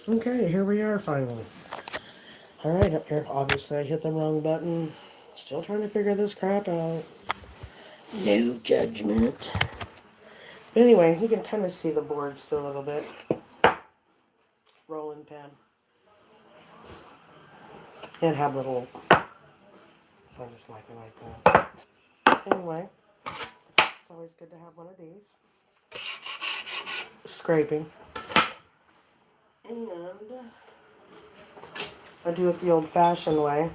Okay, here we are finally. Alright, here, obviously I hit the wrong button. Still trying to figure this crap out. No judgment. But anyway, you can kind of see the board still a little bit. Rolling pin. And have little... I just like it like that. Anyway, it's always good to have one of these. Scraping. And I do it the old-fashioned way.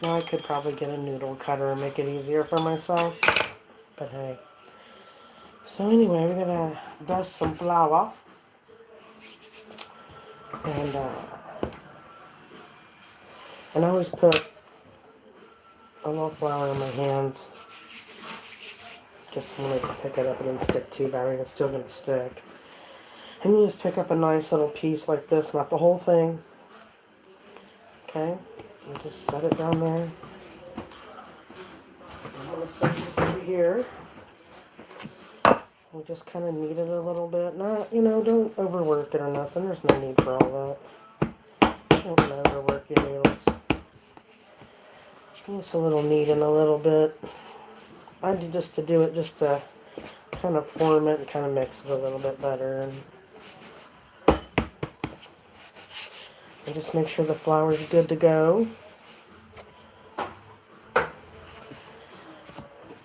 Now I could probably get a noodle cutter and make it easier for myself. But hey. So anyway, we're going to dust some flour. And I always put a little flour in my hands. Just so when I pick it up, it didn't stick too bad. It's still going to stick. And you just pick up a nice little piece like this, not the whole thing. Okay? And just set it down there. I'm going to set this over here. We just kind of knead it a little bit. Not, don't overwork it or nothing. There's no need for all that. Don't overwork your noodles. Just a little kneading a little bit. I do just to do it just to kind of form it and kind of mix it a little bit better. And just make sure the flour is good to go.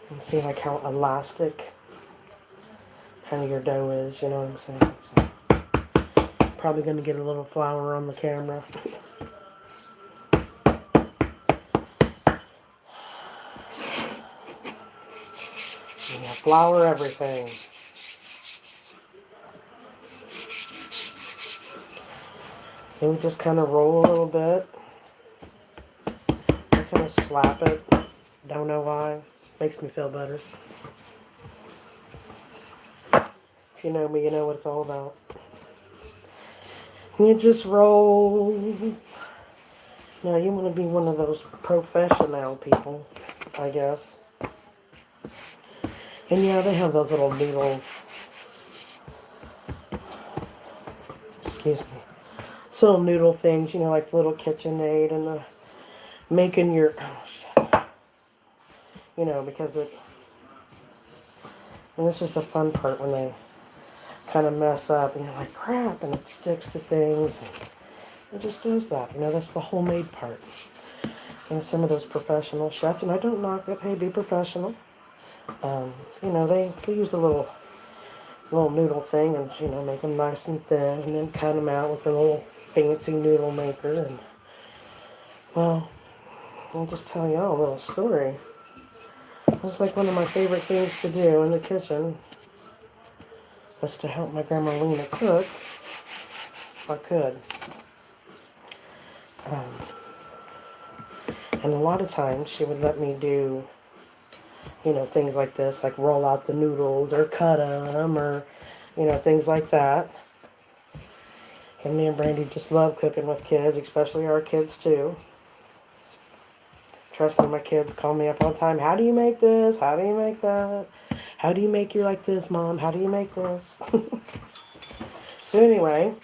And see like how elastic kind of your dough is, you know what I'm saying? So, probably going to get a little flour on the camera. Flour everything. Then we just kind of roll a little bit. I kind of slap it. Don't know why. Makes me feel better. If you know me, you know what it's all about. You just roll. Now you want to be one of those professional people, I guess. And yeah, they have those little noodle, excuse me, little noodle things, like the little KitchenAid and the making your, oh shit, because and this is the fun part when they kind of mess up and you're like, crap, and it sticks to things, and it just does that, that's the homemade part. Some of those professional chefs, and I don't knock it, hey, be professional. They use the little noodle thing and, make them nice and thin and then cut them out with a little fancy noodle maker. And, well, I'll just tell y'all a little story. It's like one of my favorite things to do in the kitchen was to help my grandma Lena cook if I could. And a lot of times she would let me do things like this, like roll out the noodles or cut them or, things like that. And me and Brandy just love cooking with kids, especially our kids too. Trust me, my kids call me up all the time. How do you make this? How do you make that? How do you make you like this, Mom? How do you make this? So anyway,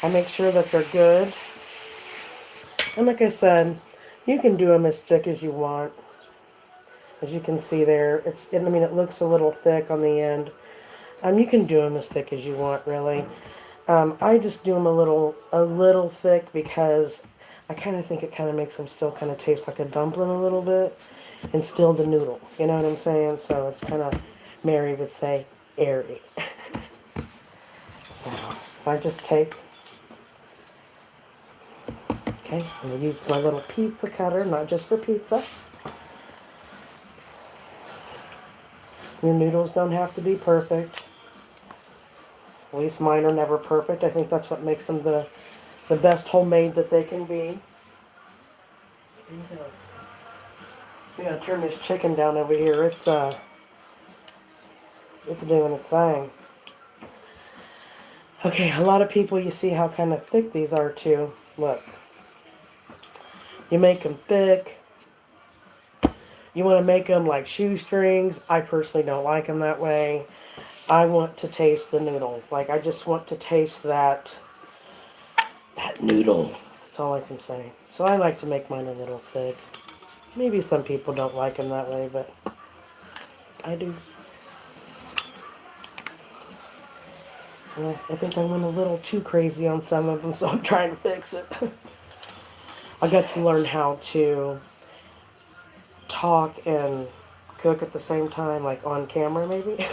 I make sure that they're good. And like I said, you can do them as thick as you want. As you can see there, it looks a little thick on the end. You can do them as thick as you want, really. I just do them a little thick because I kind of think it kind of makes them still kind of taste like a dumpling a little bit, and still the noodle. You know what I'm saying? So it's kind of, Mary would say, airy. So I just take, okay, I'm going to use my little pizza cutter, not just for pizza. Your noodles don't have to be perfect. At least mine are never perfect. I think that's what makes them the best homemade that they can be. I'm gonna turn this chicken down over here. It's doing its thing. Okay, a lot of people, you see how kind of thick these are too. Look. You make them thick. You want to make them like shoestrings. I personally don't like them that way. I want to taste the noodle. Like, I just want to taste that noodle. That's all I can say. So I like to make mine a little thick. Maybe some people don't like them that way, but I do. I think I went a little too crazy on some of them, so I'm trying to fix it. I got to learn how to talk and cook at the same time, like on camera maybe.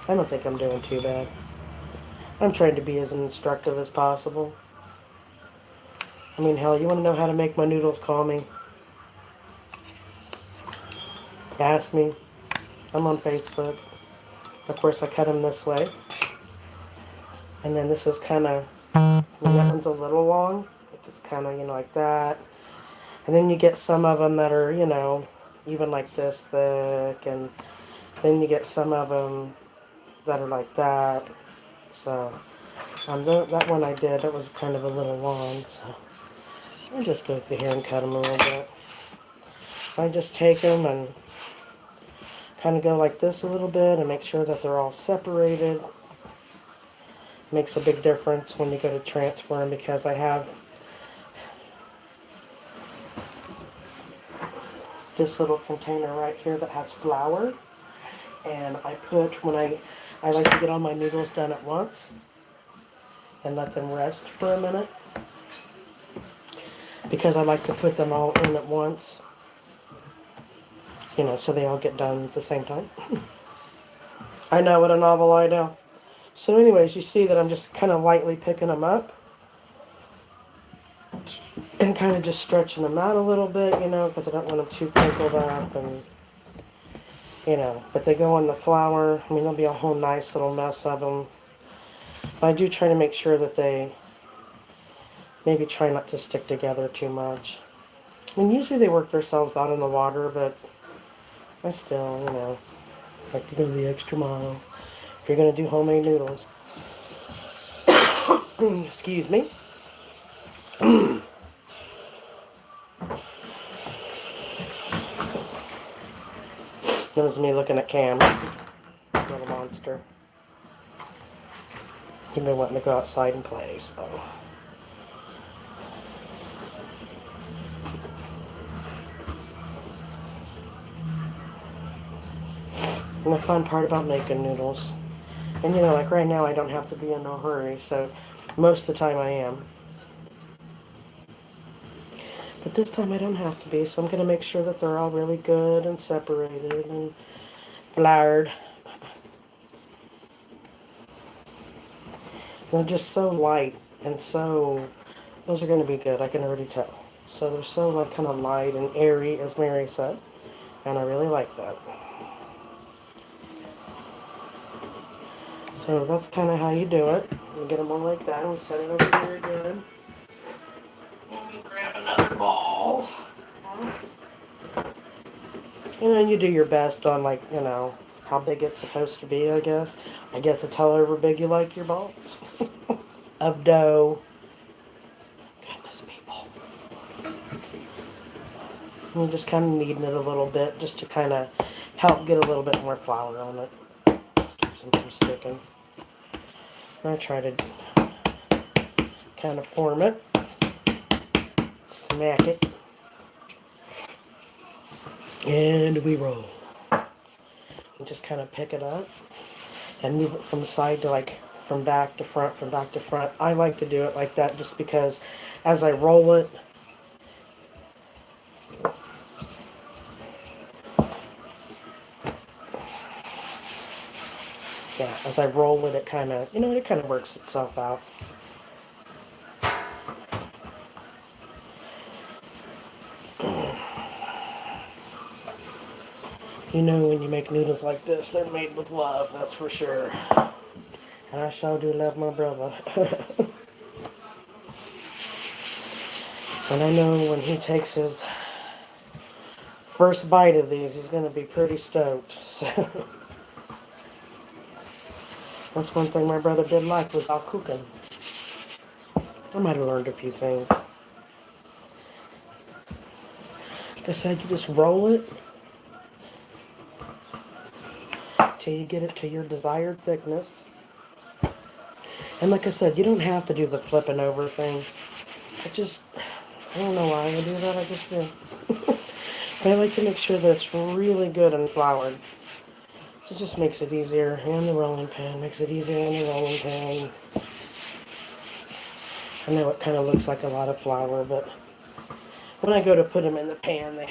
I don't think I'm doing too bad. I'm trying to be as instructive as possible. I mean, hell, you want to know how to make my noodles? Call me. Ask me. I'm on Facebook. Of course, I cut them this way. And then this is kind of, that one's a little long. It's kind of, like that. And then you get some of them that are, even like this thick. And then you get some of them that are like that. So, that one I did, it was kind of a little long. So, I just go through here and cut them a little bit. I just take them and kind of go like this a little bit and make sure that they're all separated. Makes a big difference when you go to transfer them, because I have this little container right here that has flour, and I put, I like to get all my noodles done at once and let them rest for a minute, because I like to put them all in at once, so they all get done at the same time. I know, what a novel idea. So anyways, you see that I'm just kind of lightly picking them up and kind of just stretching them out a little bit, because I don't want them too crinkled up, and, but they go in the flour. I mean, there'll be a whole nice little mess of them. But I do try to make sure that they maybe try not to stick together too much. I mean, usually they work themselves out in the water, but I still, like to go the extra mile if you're going to do homemade noodles. Excuse me. That was me looking at Cam. Little monster. He's been wanting to go outside and play, so. And the fun part about making noodles. And like right now I don't have to be in no hurry, so most of the time I am. But this time I don't have to be, so I'm going to make sure that they're all really good and separated and floured. They're just so light and so, those are going to be good, I can already tell. So they're so like kind of light and airy, as Mary said, and I really like that. So that's kind of how you do it. You get them all like that, and we set it over here again. And we grab another ball. And then you do your best on, like, how big it's supposed to be, I guess. I guess it's however big you like your balls of dough. Goodness, people. And you just kind of kneading it a little bit just to kind of help get a little bit more flour on it. Just keeps them from sticking. And I try to kind of form it. Smack it. And we roll. And just kind of pick it up and move it from side to, like, from back to front, from back to front. I like to do it like that just because as I roll it, it kind of, it kind of works itself out. When you make noodles like this, they're made with love, that's for sure. And I sure do love my brother. And I know when he takes his first bite of these, he's going to be pretty stoked. So that's one thing my brother did like, was out cooking. I might have learned a few things. Like I said, you just roll it. till you get it to your desired thickness. And like I said, you don't have to do the flipping over thing. I don't know why I do that, I just do. But I like to make sure that it's really good and floured. It just makes it easier. And the rolling pin makes it easier on the rolling pin. I know it kind of looks like a lot of flour, but when I go to put them in the pan,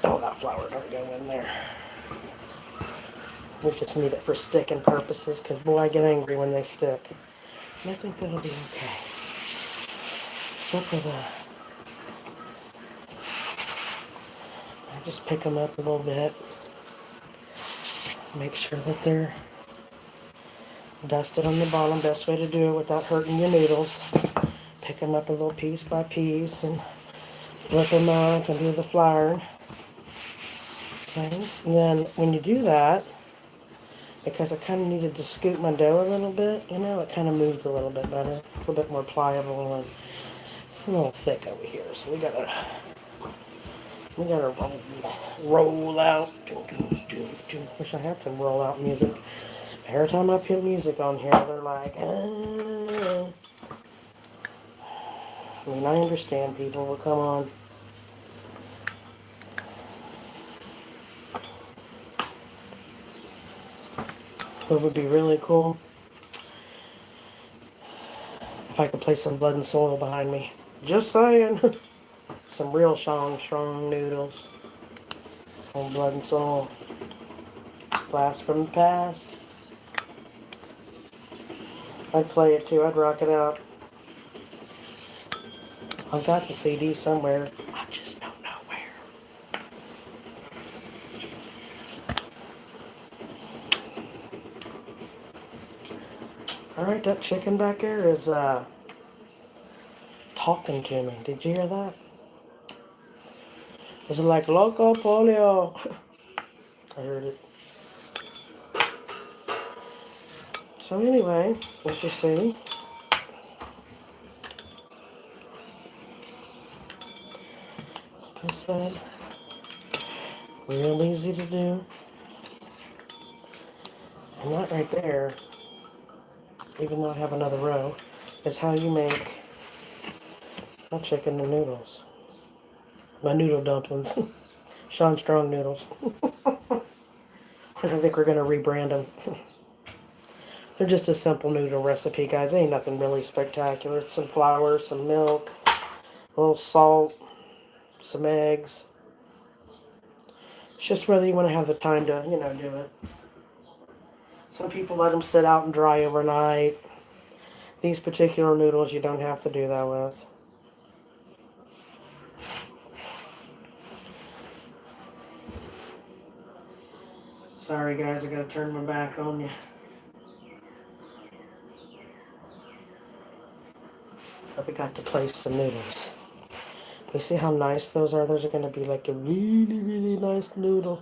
oh, that flour don't go in there. We just need it for sticking purposes, because boy, I get angry when they stick. And I think that'll be okay. Except for I just pick them up a little bit. Make sure that they're dusted on the bottom. Best way to do it without hurting your noodles. Pick them up a little piece by piece and flip them up and do the flour. Okay. And then when you do that, because I kind of needed to scoop my dough a little bit, you know, it kind of moves a little bit better, a little bit more pliable and a little thick over here. So we gotta roll out. Wish I had some roll out music. Every time I put music on here, they're like, ah. I mean, I understand, people, but come on. What would be really cool if I could play some Blood and Soil behind me. Just saying. Some real Shaun strong noodles. On Blood and Soil. Blast from the past. I'd play it too. I'd rock it out. I've got the CD somewhere. I just don't know where. Alright, that chicken back there is talking to me. Did you hear that? Is it like Loco Polio? I heard it. So anyway, let's just see. Like I said, real easy to do. And that right there, even though I have another row, is how you make my chicken and noodles. My noodle dumplings. Shaun Strong noodles. Because I think we're going to rebrand them. They're just a simple noodle recipe, guys. Ain't nothing really spectacular. It's some flour, some milk, a little salt, some eggs. It's just whether you want to have the time to, you know, do it. Some people let them sit out and dry overnight. These particular noodles you don't have to do that with. Sorry guys, I gotta turn my back on you. But we got to place some noodles. You see how nice those are? Those are going to be like a really, really nice noodle.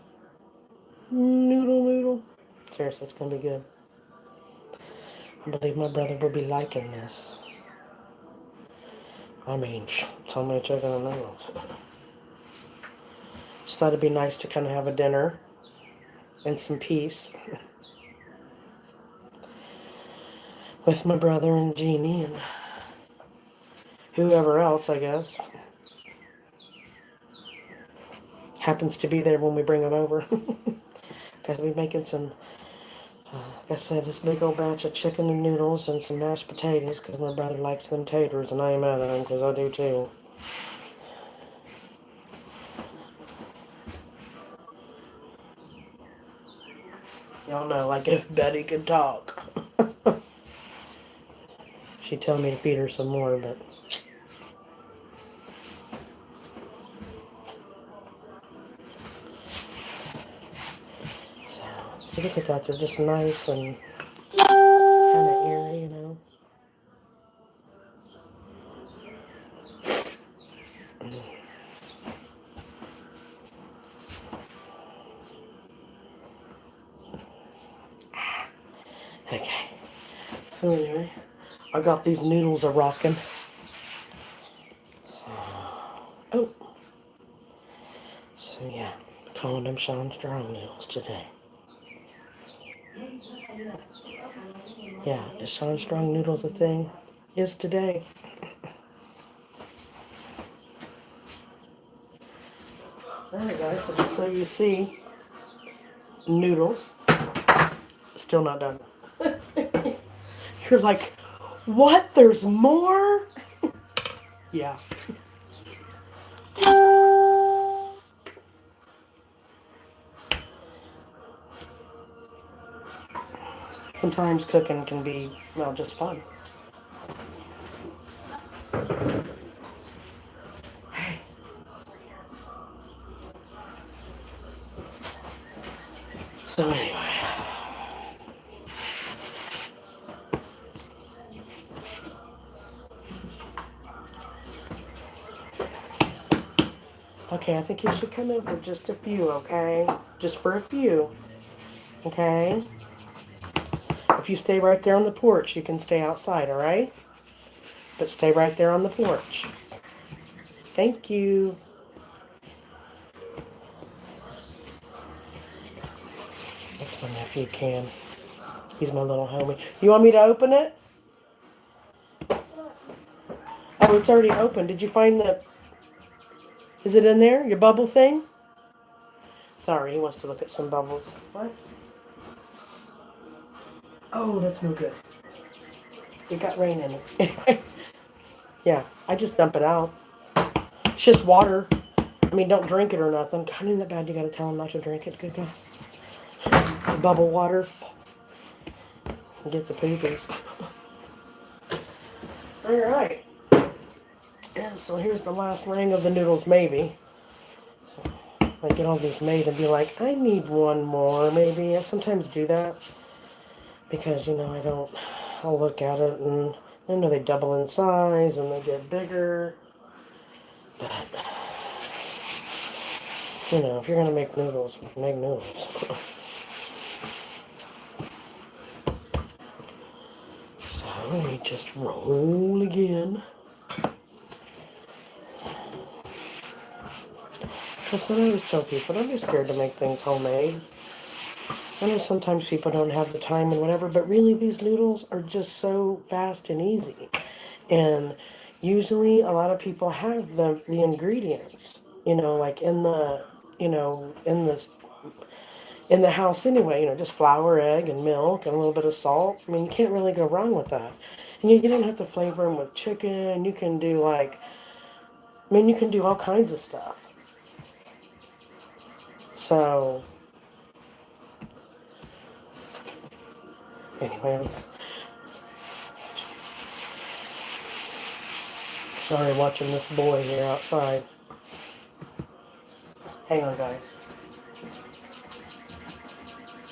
Noodle. Seriously, it's going to be good. I believe my brother will be liking this. I mean, so many chicken and noodles. Just thought it'd be nice to kind of have a dinner and some peace with my brother and Jeannie and whoever else, I guess, happens to be there when we bring them over. Because we're making some, like I said, this big old batch of chicken and noodles and some mashed potatoes because my brother likes them taters and I ain't mad at him because I do too. Y'all know, like if Betty could talk. She'd tell me to feed her some more, but... So look at that, they're just nice and kind of airy, you know. Okay, so anyway, I got these noodles a-rocking. So, oh, so yeah, calling them Shaun Strong noodles today. Yeah, is Shaun Strong noodles a thing? Is today. Alright guys, so just so you see, noodles, still not done. You're like, what? There's more? Yeah. Sometimes cooking can be, well, just fun. So anyway. Okay, I think you should come in for just a few, okay? Just for a few, okay? If you stay right there on the porch, you can stay outside, all right? But stay right there on the porch. Thank you. That's my nephew, Cam. He's my little homie. You want me to open it? Oh, it's already open. Did you find the... Is it in there? Your bubble thing? Sorry, he wants to look at some bubbles. What? Oh, that's no good. It got rain in it. Yeah, I just dump it out. It's just water. I mean, don't drink it or nothing. God, isn't that bad? You gotta tell him not to drink it. Good God. Bubble water. Get the poopies. Alright. And so here's the last ring of the noodles, maybe. So I get all these made and be like, I need one more, maybe. I sometimes do that. Because, you know, I'll look at it and I know they double in size and they get bigger. But, you know, if you're going to make noodles, make noodles. So we just roll again. Because I always tell people, don't be scared to make things homemade. I know sometimes people don't have the time and whatever, but really these noodles are just so fast and easy. And usually a lot of people have the ingredients, you know, like in the, you know, in the house anyway, you know, just flour, egg, and milk, and a little bit of salt. I mean, you can't really go wrong with that. And you don't have to flavor them with chicken. You can do like, I mean, you can do all kinds of stuff. So, anyways. Sorry, watching this boy here outside. Hang on, guys.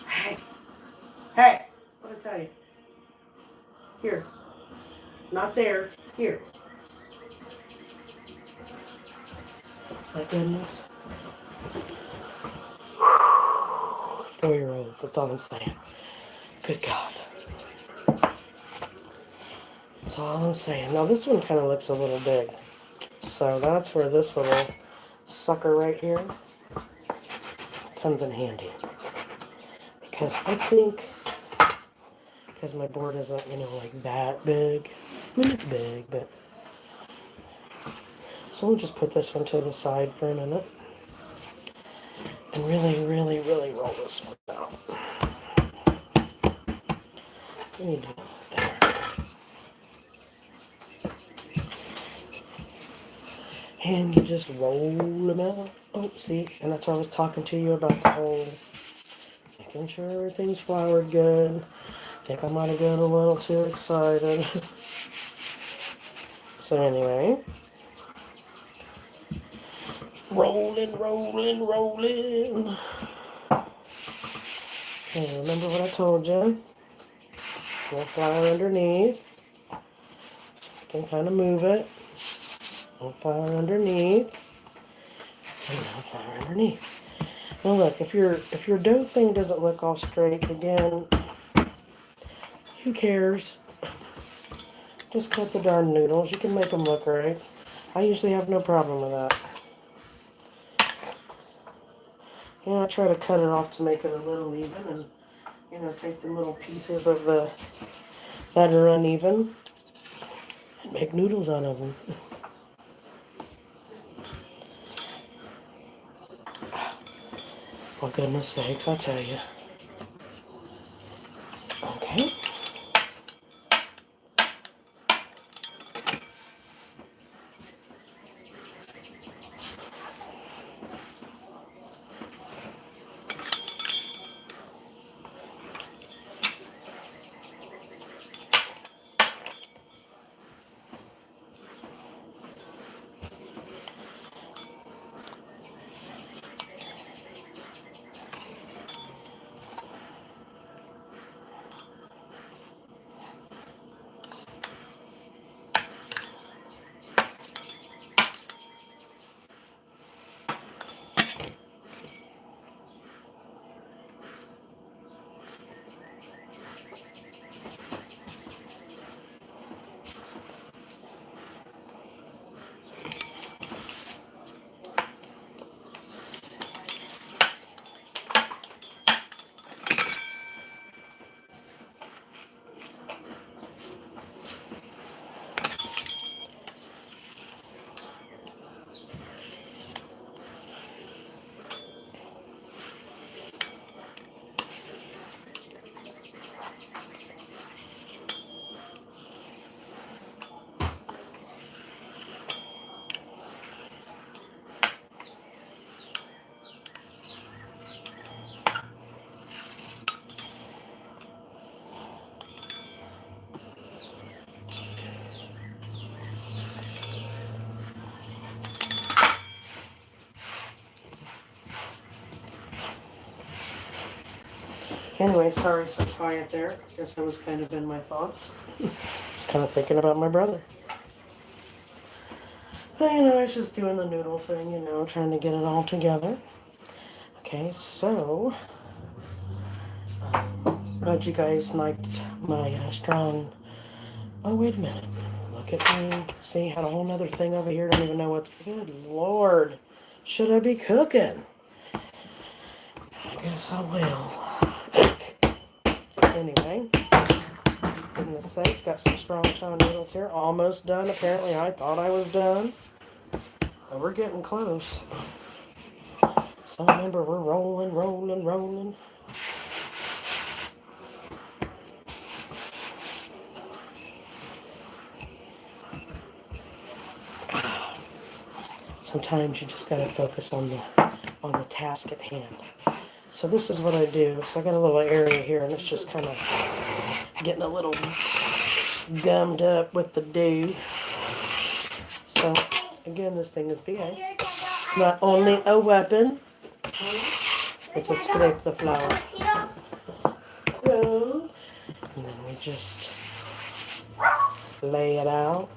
Hey. Hey. What did I tell you? Here. Not there. Here. My goodness. 4-year-olds, that's all I'm saying. Good God. That's all I'm saying. Now this one kind of looks a little big. So that's where this little sucker right here comes in handy. Because I think, because my board isn't, you know, like that big. I mean, it's big, but... So we'll just put this one to the side for a minute. And really, really, really roll this one out. We need to go there. And you just roll them out. Oh, see, and that's what I was talking to you about the whole making sure everything's floured good. I think I might have got a little too excited. So anyway, rolling, rolling, rolling. Okay, remember what I told you? No flour underneath. You can kind of move it. No flour underneath. And no flour underneath. Now look, if your dough thing doesn't look all straight, again, who cares? Just cut the darn noodles. You can make them look right. I usually have no problem with that. I try to cut it off to make it a little even, and take the little pieces of the that are uneven and make noodles out of them. For goodness sakes, I tell you. Okay. Anyway, sorry, so quiet there. Guess I was kind of in my thoughts. Just kind of thinking about my brother. But, I was just doing the noodle thing, trying to get it all together. Okay, so, glad you guys liked my strong... Oh, wait a minute. Look at me. See, had a whole nother thing over here. Don't even know what's... Good Lord. Should I be cooking? I guess I will. Anyway, goodness sakes, got some strong Shaun noodles here. Almost done. Apparently, I thought I was done. But we're getting close. So remember, we're rolling, rolling, rolling. Sometimes you just gotta focus on the task at hand. So this is what I do. So I got a little area here, and it's just kind of getting a little gummed up with the dough. So again, this thing is big. It's not only a weapon, but to scrape the flour. And then we just lay it out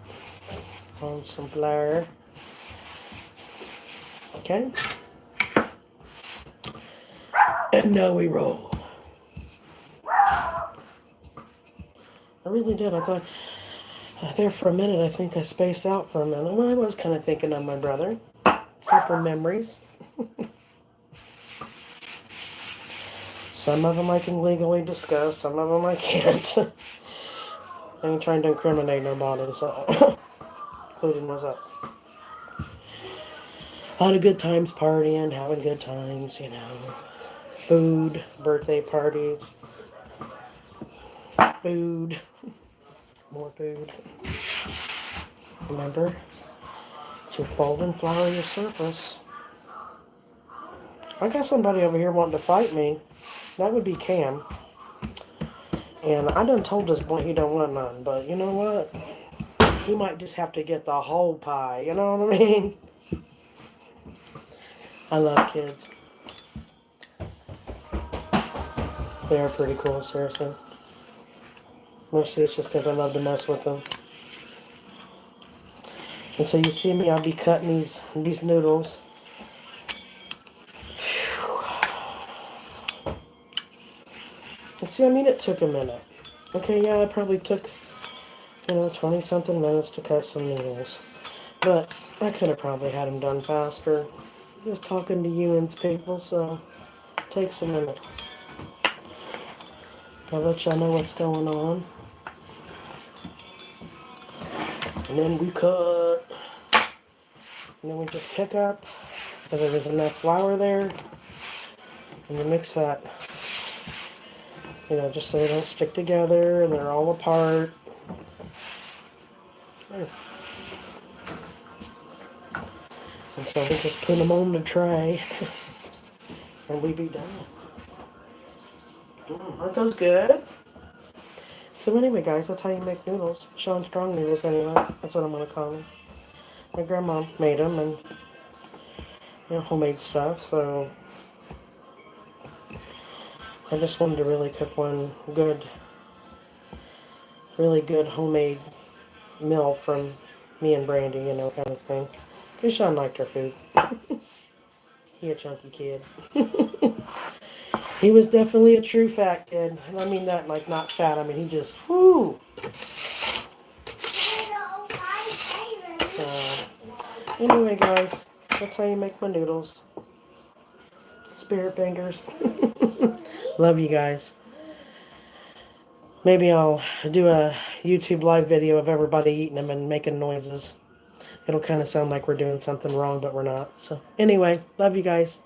on some flour. Okay. And now we roll. I really did. I thought, there for a minute, I think I spaced out for a minute. Well, I was kind of thinking of my brother. Couple memories. Some of them I can legally discuss. Some of them I can't. I ain't trying to incriminate nobody, so... including myself. A lot of good times partying, having good times, Food, birthday parties. Food. More food. Remember to fold and flour your surface. I got somebody over here wanting to fight me. That would be Cam. And I done told this boy he don't want none, but you know what? He might just have to get the whole pie, you know what I mean? I love kids. They are pretty cool, seriously. Mostly it's just because I love to mess with them. And so you see me, I'll be cutting these noodles. And see, it took a minute. Okay, yeah, it probably took, 20-something minutes to cut some noodles. But I could have probably had them done faster. Just talking to you and people, so... Takes a minute. I'll let y'all know what's going on. And then we cut. And then we just pick up, whether there's enough flour there. And you mix that, just so they don't stick together and they're all apart. And so we just put them on the tray. And we be done. Aren't those good? So anyway, guys, that's how you make noodles. Shaun Strong noodles, anyway. That's what I'm going to call them. My grandma made them, and homemade stuff. So I just wanted to really cook one really good homemade meal from me and Brandy, kind of thing. Because Shaun liked her food. He a chunky kid. He was definitely a true fat kid. And I mean that like not fat. I mean he just, whoo. Anyway, guys, that's how you make my noodles. Spirit fingers. Love you guys. Maybe I'll do a YouTube live video of everybody eating them and making noises. It'll kind of sound like we're doing something wrong, but we're not. So anyway, love you guys.